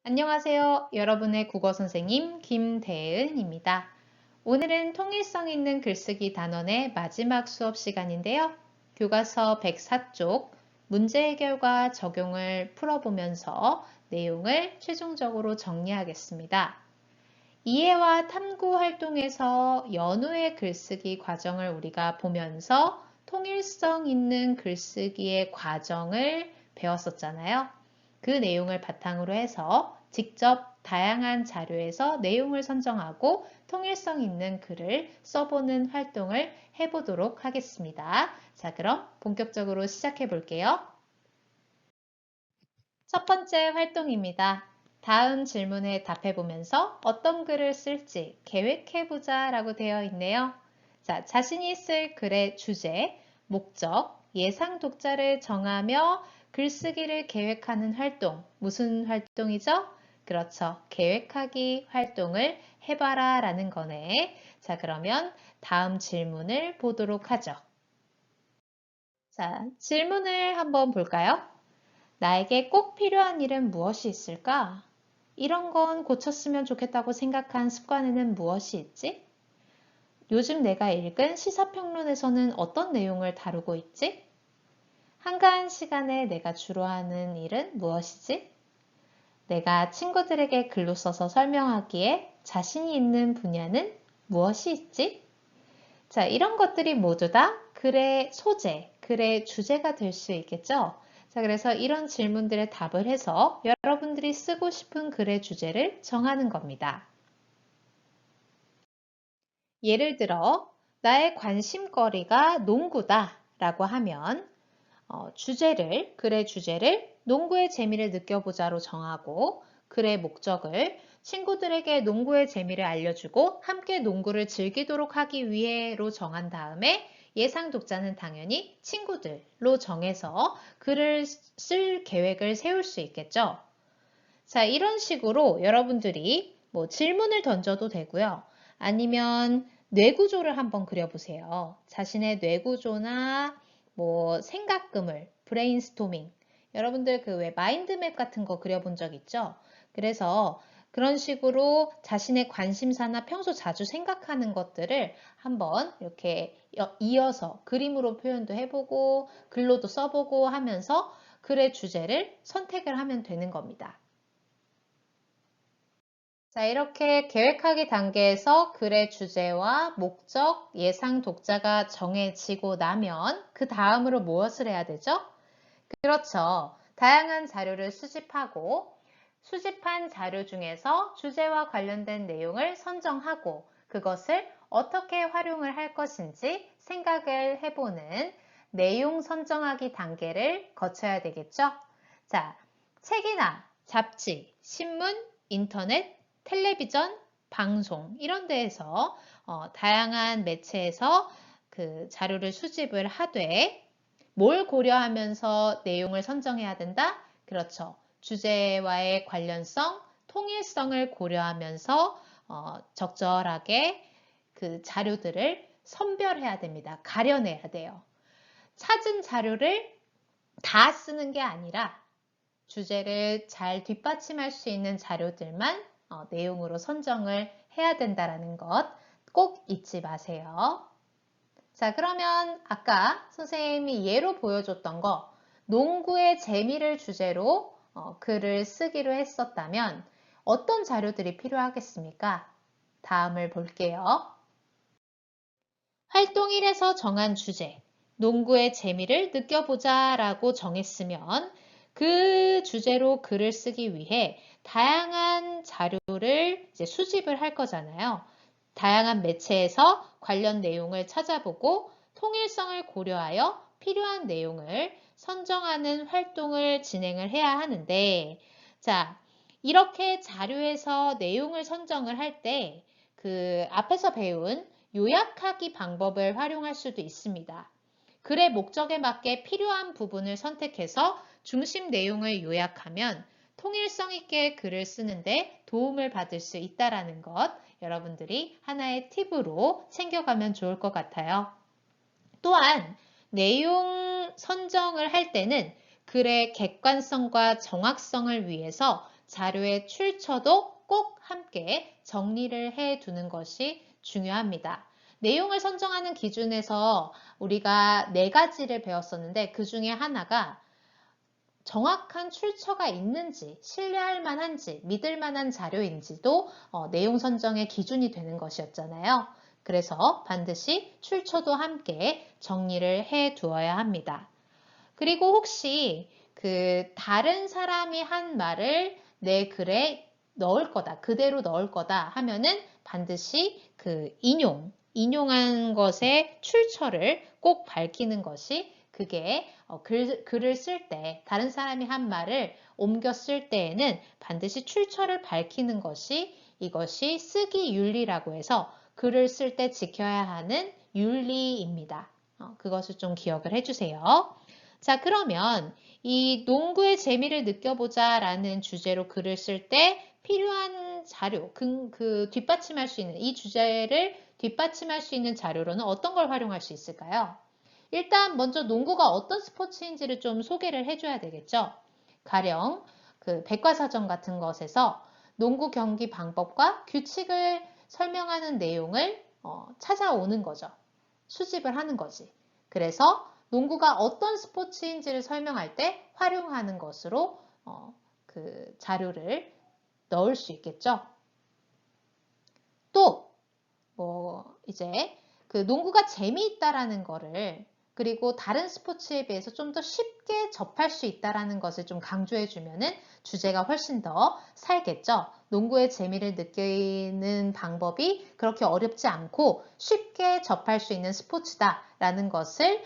안녕하세요. 여러분의 국어 선생님 김대은입니다. 오늘은 통일성 있는 글쓰기 단원의 마지막 수업 시간인데요. 교과서 104쪽 문제 해결과 적용을 풀어보면서 내용을 최종적으로 정리하겠습니다. 이해와 탐구 활동에서 연우의 글쓰기 과정을 우리가 보면서 통일성 있는 글쓰기의 과정을 배웠었잖아요. 그 내용을 바탕으로 해서 직접 다양한 자료에서 내용을 선정하고 통일성 있는 글을 써보는 활동을 해보도록 하겠습니다. 자, 그럼 본격적으로 시작해 볼게요. 첫 번째 활동입니다. 다음 질문에 답해보면서 어떤 글을 쓸지 계획해보자 라고 되어 있네요. 자, 자신이 쓸 글의 주제, 목적, 예상 독자를 정하며 글쓰기를 계획하는 활동. 무슨 활동이죠? 그렇죠. 계획하기 활동을 해봐라 라는 거네. 자, 그러면 다음 질문을 보도록 하죠. 자, 질문을 한번 볼까요? 나에게 꼭 필요한 일은 무엇이 있을까? 이런 건 고쳤으면 좋겠다고 생각한 습관에는 무엇이 있지? 요즘 내가 읽은 시사평론에서는 어떤 내용을 다루고 있지? 한가한 시간에 내가 주로 하는 일은 무엇이지? 내가 친구들에게 글로 써서 설명하기에 자신이 있는 분야는 무엇이 있지? 자, 이런 것들이 모두 다 글의 소재, 글의 주제가 될 수 있겠죠? 자, 그래서 이런 질문들에 답을 해서 여러분들이 쓰고 싶은 글의 주제를 정하는 겁니다. 예를 들어, 나의 관심거리가 농구다 라고 하면 글의 주제를 농구의 재미를 느껴보자로 정하고 글의 목적을 친구들에게 농구의 재미를 알려주고 함께 농구를 즐기도록 하기 위해로 정한 다음에 예상 독자는 당연히 친구들로 정해서 글을 쓸 계획을 세울 수 있겠죠. 자, 이런 식으로 여러분들이 질문을 던져도 되고요. 아니면 뇌구조를 한번 그려보세요. 자신의 뇌구조나 생각 그물, 브레인스토밍. 여러분들 그 왜 마인드맵 같은 거 그려본 적 있죠? 그래서 그런 식으로 자신의 관심사나 평소 자주 생각하는 것들을 한번 이렇게 이어서 그림으로 표현도 해보고 글로도 써보고 하면서 글의 주제를 선택을 하면 되는 겁니다. 자, 이렇게 계획하기 단계에서 글의 주제와 목적, 예상 독자가 정해지고 나면 그 다음으로 무엇을 해야 되죠? 그렇죠. 다양한 자료를 수집하고 수집한 자료 중에서 주제와 관련된 내용을 선정하고 그것을 어떻게 활용을 할 것인지 생각을 해보는 내용 선정하기 단계를 거쳐야 되겠죠? 자, 책이나 잡지, 신문, 인터넷, 텔레비전, 방송 이런 데에서 다양한 매체에서 그 자료를 수집을 하되 뭘 고려하면서 내용을 선정해야 된다? 그렇죠. 주제와의 관련성, 통일성을 고려하면서 적절하게 그 자료들을 선별해야 됩니다. 가려내야 돼요. 찾은 자료를 다 쓰는 게 아니라 주제를 잘 뒷받침할 수 있는 자료들만 내용으로 선정을 해야 된다는 것 꼭 잊지 마세요. 자, 그러면 아까 선생님이 예로 보여줬던 거 농구의 재미를 주제로 글을 쓰기로 했었다면 어떤 자료들이 필요하겠습니까? 다음을 볼게요. 활동 1에서 정한 주제, 농구의 재미를 느껴보자 라고 정했으면 그 주제로 글을 쓰기 위해 다양한 자료를 이제 수집을 할 거잖아요. 다양한 매체에서 관련 내용을 찾아보고 통일성을 고려하여 필요한 내용을 선정하는 활동을 진행을 해야 하는데, 자, 이렇게 자료에서 내용을 선정을 할 때 그 앞에서 배운 요약하기 방법을 활용할 수도 있습니다. 글의 목적에 맞게 필요한 부분을 선택해서 중심 내용을 요약하면 통일성 있게 글을 쓰는데 도움을 받을 수 있다는 것 여러분들이 하나의 팁으로 챙겨가면 좋을 것 같아요. 또한 내용 선정을 할 때는 글의 객관성과 정확성을 위해서 자료의 출처도 꼭 함께 정리를 해 두는 것이 중요합니다. 내용을 선정하는 기준에서 우리가 4가지를 배웠었는데 그 중에 하나가 정확한 출처가 있는지, 신뢰할 만한지, 믿을 만한 자료인지도 내용 선정의 기준이 되는 것이었잖아요. 그래서 반드시 출처도 함께 정리를 해 두어야 합니다. 그리고 혹시 다른 사람이 한 말을 내 글에 넣을 거다, 그대로 넣을 거다 하면은 반드시 인용한 것의 출처를 꼭 밝히는 것이 그게 글을 쓸 때, 다른 사람이 한 말을 옮겨 쓸 때에는 반드시 출처를 밝히는 것이 이것이 쓰기 윤리라고 해서 글을 쓸 때 지켜야 하는 윤리입니다. 그것을 좀 기억을 해주세요. 자, 그러면 이 농구의 재미를 느껴보자 라는 주제로 글을 쓸 때 필요한 자료, 뒷받침할 수 있는, 이 주제를 뒷받침할 수 있는 자료로는 어떤 걸 활용할 수 있을까요? 일단 먼저 농구가 어떤 스포츠인지를 좀 소개를 해줘야 되겠죠. 가령 백과사전 같은 것에서 농구 경기 방법과 규칙을 설명하는 내용을 찾아오는 거죠. 수집을 하는 거지. 그래서 농구가 어떤 스포츠인지를 설명할 때 활용하는 것으로 자료를 넣을 수 있겠죠. 또 이제 농구가 재미있다라는 거를 그리고 다른 스포츠에 비해서 좀 더 쉽게 접할 수 있다라는 것을 좀 강조해 주면은 주제가 훨씬 더 살겠죠. 농구의 재미를 느끼는 방법이 그렇게 어렵지 않고 쉽게 접할 수 있는 스포츠다라는 것을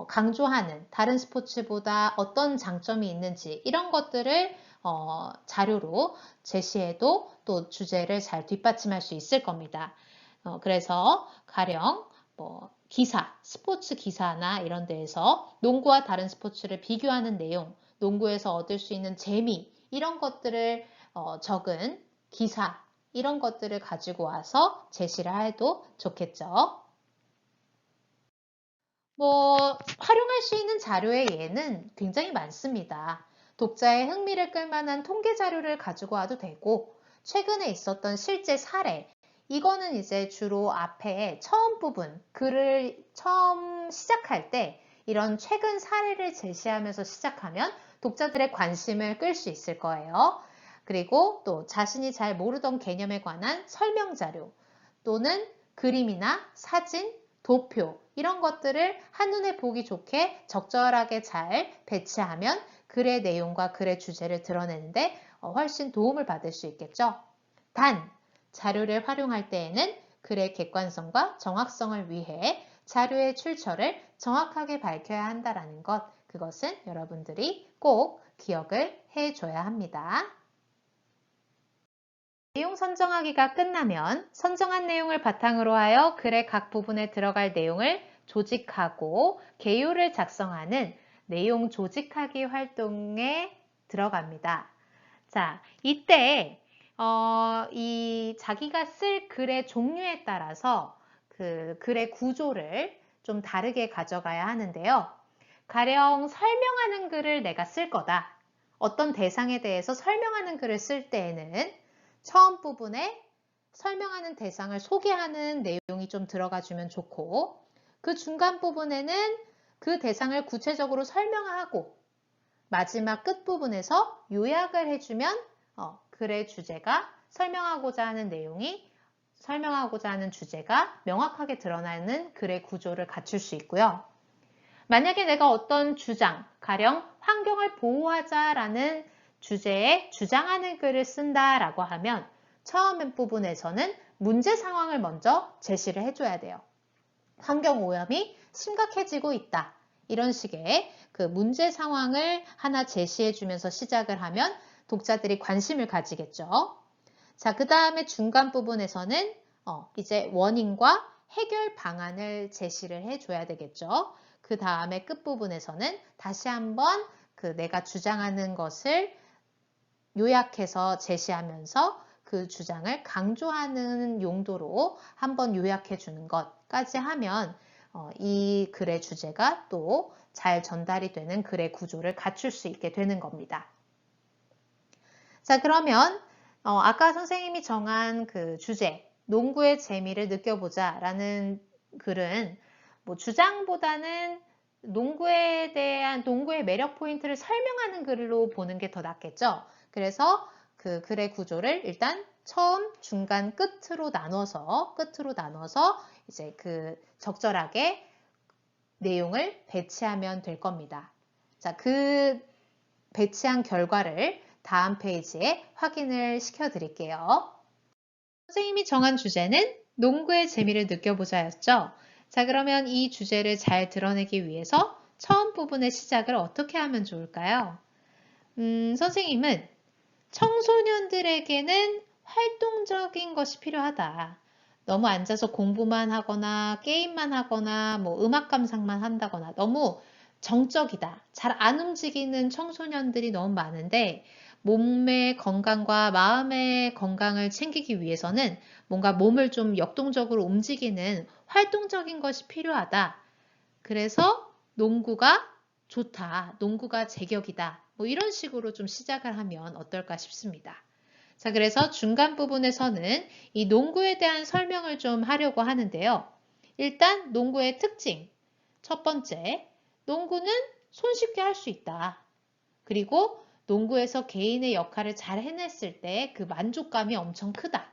강조하는, 다른 스포츠보다 어떤 장점이 있는지 이런 것들을 자료로 제시해도 또 주제를 잘 뒷받침할 수 있을 겁니다. 그래서 가령 스포츠 기사나 이런 데에서 농구와 다른 스포츠를 비교하는 내용, 농구에서 얻을 수 있는 재미 이런 것들을 적은 기사 이런 것들을 가지고 와서 제시를 해도 좋겠죠. 활용할 수 있는 자료의 예는 굉장히 많습니다. 독자의 흥미를 끌만한 통계 자료를 가지고 와도 되고, 최근에 있었던 실제 사례, 이거는 이제 주로 앞에 처음 부분, 글을 처음 시작할 때 이런 최근 사례를 제시하면서 시작하면 독자들의 관심을 끌 수 있을 거예요. 그리고 또 자신이 잘 모르던 개념에 관한 설명 자료 또는 그림이나 사진, 도표 이런 것들을 한눈에 보기 좋게 적절하게 잘 배치하면 글의 내용과 글의 주제를 드러내는데 훨씬 도움을 받을 수 있겠죠. 단, 자료를 활용할 때에는 글의 객관성과 정확성을 위해 자료의 출처를 정확하게 밝혀야 한다는 것, 그것은 여러분들이 꼭 기억을 해줘야 합니다. 내용 선정하기가 끝나면 선정한 내용을 바탕으로 하여 글의 각 부분에 들어갈 내용을 조직하고 개요를 작성하는 내용 조직하기 활동에 들어갑니다. 자, 이때 이 자기가 쓸 글의 종류에 따라서 글의 구조를 좀 다르게 가져가야 하는데요. 가령 설명하는 글을 내가 쓸 거다. 어떤 대상에 대해서 설명하는 글을 쓸 때에는 처음 부분에 설명하는 대상을 소개하는 내용이 좀 들어가 주면 좋고, 그 중간 부분에는 그 대상을 구체적으로 설명하고 마지막 끝 부분에서 요약을 해주면 글의 주제가 설명하고자 하는 내용이 설명하고자 하는 주제가 명확하게 드러나는 글의 구조를 갖출 수 있고요. 만약에 내가 어떤 주장, 가령 환경을 보호하자라는 주제에 주장하는 글을 쓴다라고 하면 처음 부분에서는 문제 상황을 먼저 제시를 해줘야 돼요. 환경 오염이 심각해지고 있다. 이런 식의 문제 상황을 하나 제시해 주면서 시작을 하면 독자들이 관심을 가지겠죠. 자, 그 다음에 중간 부분에서는 이제 원인과 해결 방안을 제시를 해줘야 되겠죠. 그 다음에 끝부분에서는 다시 한번 내가 주장하는 것을 요약해서 제시하면서 그 주장을 강조하는 용도로 한번 요약해 주는 것까지 하면 이 글의 주제가 또 잘 전달이 되는 글의 구조를 갖출 수 있게 되는 겁니다. 자, 그러면 아까 선생님이 정한 그 주제, 농구의 재미를 느껴보자 라는 글은 뭐 주장보다는 농구에 대한 농구의 매력 포인트를 설명하는 글로 보는 게 더 낫겠죠. 그래서 그 글의 구조를 일단 처음, 중간, 끝으로 나눠서 이제 그 적절하게 내용을 배치하면 될 겁니다. 자, 그 배치한 결과를 다음 페이지에 확인을 시켜 드릴게요. 선생님이 정한 주제는 농구의 재미를 느껴보자였죠. 자, 그러면 이 주제를 잘 드러내기 위해서 처음 부분의 시작을 어떻게 하면 좋을까요? 선생님은 청소년들에게는 활동적인 것이 필요하다. 너무 앉아서 공부만 하거나 게임만 하거나 뭐 음악 감상만 한다거나 너무 정적이다. 잘 안 움직이는 청소년들이 너무 많은데 몸의 건강과 마음의 건강을 챙기기 위해서는 뭔가 몸을 좀 역동적으로 움직이는 활동적인 것이 필요하다. 그래서 농구가 좋다. 농구가 제격이다. 뭐 이런 식으로 좀 시작을 하면 어떨까 싶습니다. 자, 그래서 중간 부분에서는 이 농구에 대한 설명을 좀 하려고 하는데요. 일단 농구의 특징. 첫 번째, 농구는 손쉽게 할 수 있다. 그리고 농구에서 개인의 역할을 잘 해냈을 때 그 만족감이 엄청 크다.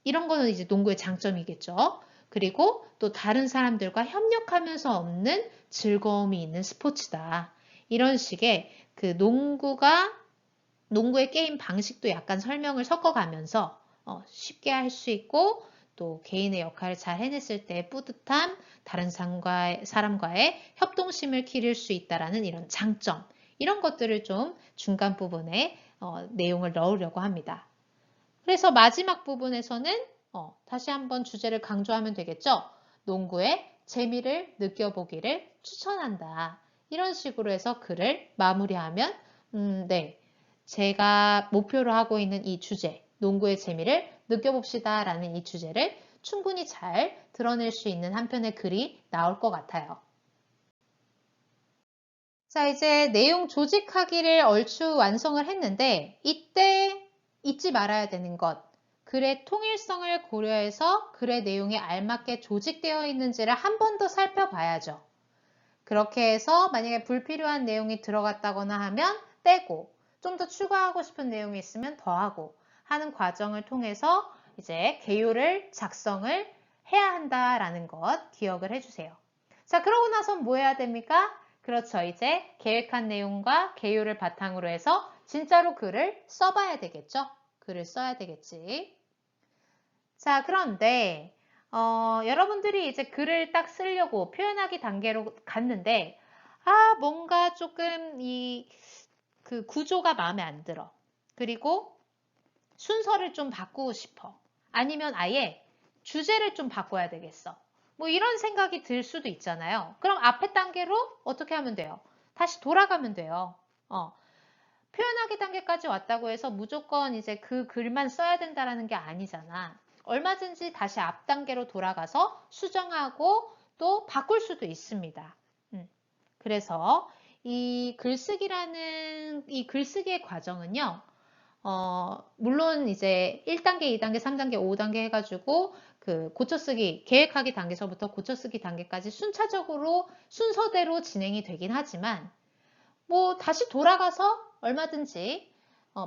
이런 거는 이제 농구의 장점이겠죠. 그리고 또 다른 사람들과 협력하면서 얻는 즐거움이 있는 스포츠다. 이런 식의 그 농구의 게임 방식도 약간 설명을 섞어가면서 쉽게 할 수 있고 또 개인의 역할을 잘 해냈을 때 뿌듯함, 다른 사람과의 협동심을 기를 수 있다라는 이런 장점, 이런 것들을 좀 중간 부분에 내용을 넣으려고 합니다. 그래서 마지막 부분에서는 다시 한번 주제를 강조하면 되겠죠. 농구의 재미를 느껴보기를 추천한다. 이런 식으로 해서 글을 마무리하면 네, 제가 목표로 하고 있는 이 주제, 농구의 재미를 느껴봅시다 라는 이 주제를 충분히 잘 드러낼 수 있는 한 편의 글이 나올 것 같아요. 자, 이제 내용 조직하기를 얼추 완성을 했는데 이때 잊지 말아야 되는 것, 글의 통일성을 고려해서 글의 내용에 알맞게 조직되어 있는지를 한 번 더 살펴봐야죠. 그렇게 해서 만약에 불필요한 내용이 들어갔다거나 하면 떼고 좀 더 추가하고 싶은 내용이 있으면 더하고 하는 과정을 통해서 이제 개요를 작성을 해야 한다라는 것 기억을 해주세요. 자, 그러고 나서 뭐 해야 됩니까? 그렇죠. 이제 계획한 내용과 개요를 바탕으로 해서 진짜로 글을 써봐야 되겠죠? 글을 써야 되겠지. 자, 그런데 여러분들이 이제 글을 딱 쓰려고 표현하기 단계로 갔는데 뭔가 조금 그 구조가 마음에 안 들어. 그리고 순서를 좀 바꾸고 싶어. 아니면 아예 주제를 좀 바꿔야 되겠어. 뭐 이런 생각이 들 수도 있잖아요. 그럼 앞에 단계로 어떻게 하면 돼요? 다시 돌아가면 돼요. 표현하기 단계까지 왔다고 해서 무조건 이제 그 글만 써야 된다는 게 아니잖아. 얼마든지 다시 앞 단계로 돌아가서 수정하고 또 바꿀 수도 있습니다. 그래서 이 글쓰기의 과정은요. 물론 이제 1단계, 2단계, 3단계, 5단계 해가지고 그 고쳐쓰기, 계획하기 단계서부터 고쳐쓰기 단계까지 순서대로 진행이 되긴 하지만 뭐 다시 돌아가서 얼마든지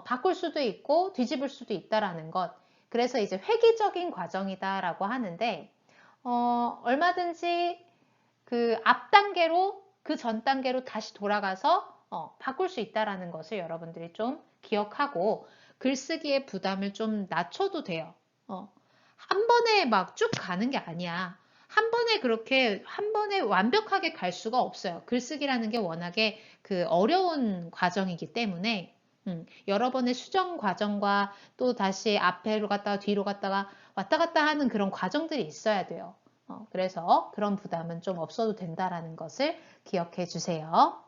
바꿀 수도 있고 뒤집을 수도 있다라는 것. 그래서 이제 획기적인 과정이다라고 하는데 얼마든지 그 앞 단계로 그 전 단계로 다시 돌아가서 바꿀 수 있다라는 것을 여러분들이 좀 기억하고 글쓰기의 부담을 좀 낮춰도 돼요. 한 번에 막 쭉 가는 게 아니야. 한 번에 완벽하게 갈 수가 없어요. 글쓰기라는 게 워낙에 그 어려운 과정이기 때문에 여러 번의 수정 과정과 또 다시 앞에로 갔다가 뒤로 갔다가 왔다 갔다 하는 그런 과정들이 있어야 돼요. 그래서 그런 부담은 좀 없어도 된다라는 것을 기억해 주세요.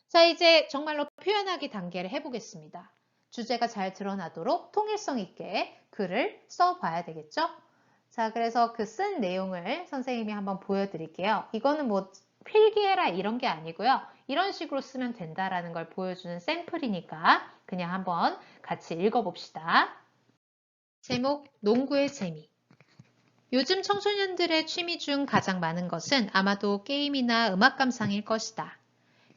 자, 이제 정말로 표현하기 단계를 해보겠습니다. 주제가 잘 드러나도록 통일성 있게 글을 써봐야 되겠죠? 자, 그래서 그 쓴 내용을 선생님이 한번 보여드릴게요. 이거는 뭐 필기해라 이런 게 아니고요. 이런 식으로 쓰면 된다라는 걸 보여주는 샘플이니까 그냥 한번 같이 읽어봅시다. 제목, 농구의 재미. 요즘 청소년들의 취미 중 가장 많은 것은 아마도 게임이나 음악 감상일 것이다.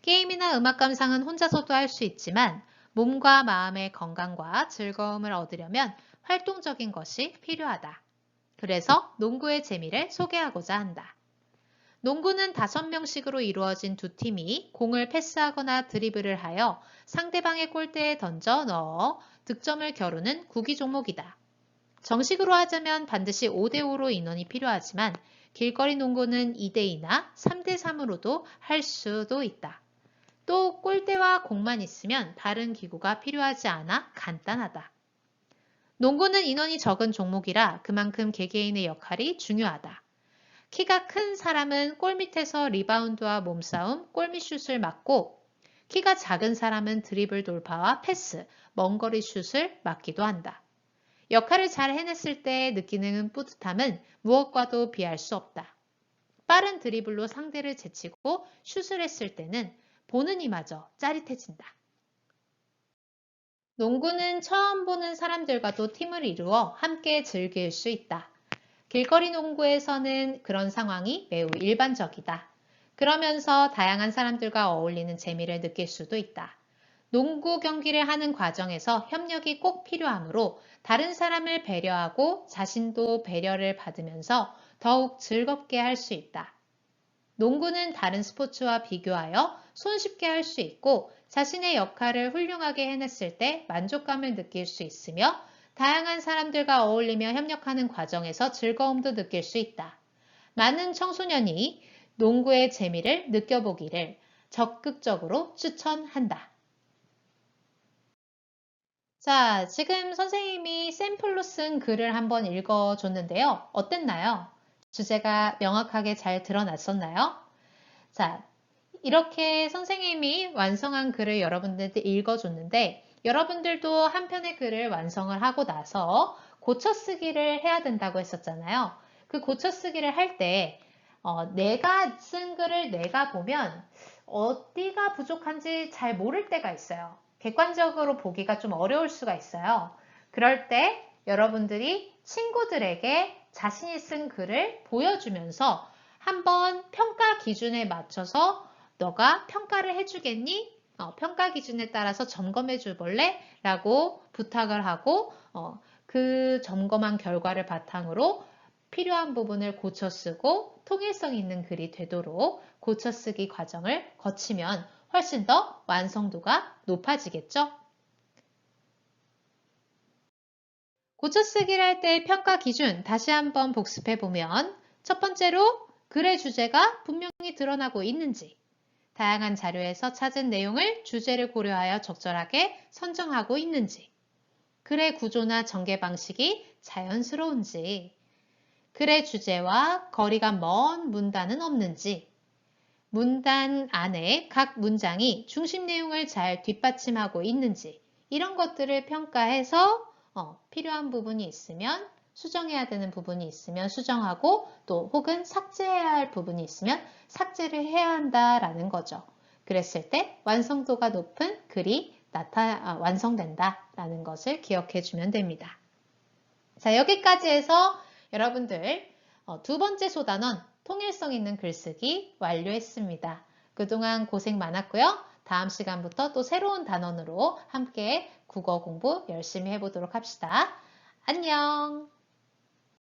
게임이나 음악 감상은 혼자서도 할 수 있지만 몸과 마음의 건강과 즐거움을 얻으려면 활동적인 것이 필요하다. 그래서 농구의 재미를 소개하고자 한다. 농구는 5명씩으로 이루어진 두 팀이 공을 패스하거나 드리블을 하여 상대방의 골대에 던져 넣어 득점을 겨루는 구기 종목이다. 정식으로 하자면 반드시 5대5로 인원이 필요하지만 길거리 농구는 2대2나 3대3으로도 할 수도 있다. 또 골대와 공만 있으면 다른 기구가 필요하지 않아 간단하다. 농구는 인원이 적은 종목이라 그만큼 개개인의 역할이 중요하다. 키가 큰 사람은 골 밑에서 리바운드와 몸싸움, 골밑슛을 맡고 키가 작은 사람은 드리블 돌파와 패스, 먼거리 슛을 맡기도 한다. 역할을 잘 해냈을 때 느끼는 뿌듯함은 무엇과도 비할 수 없다. 빠른 드리블로 상대를 제치고 슛을 했을 때는 보는 이마저 짜릿해진다. 농구는 처음 보는 사람들과도 팀을 이루어 함께 즐길 수 있다. 길거리 농구에서는 그런 상황이 매우 일반적이다. 그러면서 다양한 사람들과 어울리는 재미를 느낄 수도 있다. 농구 경기를 하는 과정에서 협력이 꼭 필요하므로 다른 사람을 배려하고 자신도 배려를 받으면서 더욱 즐겁게 할 수 있다. 농구는 다른 스포츠와 비교하여 손쉽게 할 수 있고 자신의 역할을 훌륭하게 해냈을 때 만족감을 느낄 수 있으며 다양한 사람들과 어울리며 협력하는 과정에서 즐거움도 느낄 수 있다. 많은 청소년이 농구의 재미를 느껴보기를 적극적으로 추천한다. 자, 지금 선생님이 샘플로 쓴 글을 한번 읽어줬는데요. 어땠나요? 주제가 명확하게 잘 드러났었나요? 자, 이렇게 선생님이 완성한 글을 여러분들한테 읽어줬는데 여러분들도 한 편의 글을 완성을 하고 나서 고쳐쓰기를 해야 된다고 했었잖아요. 그 고쳐쓰기를 할 때 내가 쓴 글을 내가 보면 어디가 부족한지 잘 모를 때가 있어요. 객관적으로 보기가 좀 어려울 수가 있어요. 그럴 때 여러분들이 친구들에게 자신이 쓴 글을 보여주면서 한번 평가 기준에 맞춰서 너가 평가를 해주겠니? 평가 기준에 따라서 점검해 줘볼래? 라고 부탁을 하고 그 점검한 결과를 바탕으로 필요한 부분을 고쳐 쓰고 통일성 있는 글이 되도록 고쳐 쓰기 과정을 거치면 훨씬 더 완성도가 높아지겠죠? 고쳐 쓰기를 할 때 평가 기준 다시 한번 복습해 보면 첫 번째로 글의 주제가 분명히 드러나고 있는지, 다양한 자료에서 찾은 내용을 주제를 고려하여 적절하게 선정하고 있는지, 글의 구조나 전개 방식이 자연스러운지, 글의 주제와 거리가 먼 문단은 없는지, 문단 안에 각 문장이 중심 내용을 잘 뒷받침하고 있는지 이런 것들을 평가해서 필요한 부분이 있으면 수정해야 되는 부분이 있으면 수정하고 또 혹은 삭제해야 할 부분이 있으면 삭제를 해야 한다라는 거죠. 그랬을 때 완성도가 높은 글이 완성된다라는 것을 기억해 주면 됩니다. 자, 여기까지 해서 여러분들 두 번째 소단원 통일성 있는 글쓰기 완료했습니다. 그동안 고생 많았고요. 다음 시간부터 또 새로운 단원으로 함께 국어 공부 열심히 해보도록 합시다. 안녕!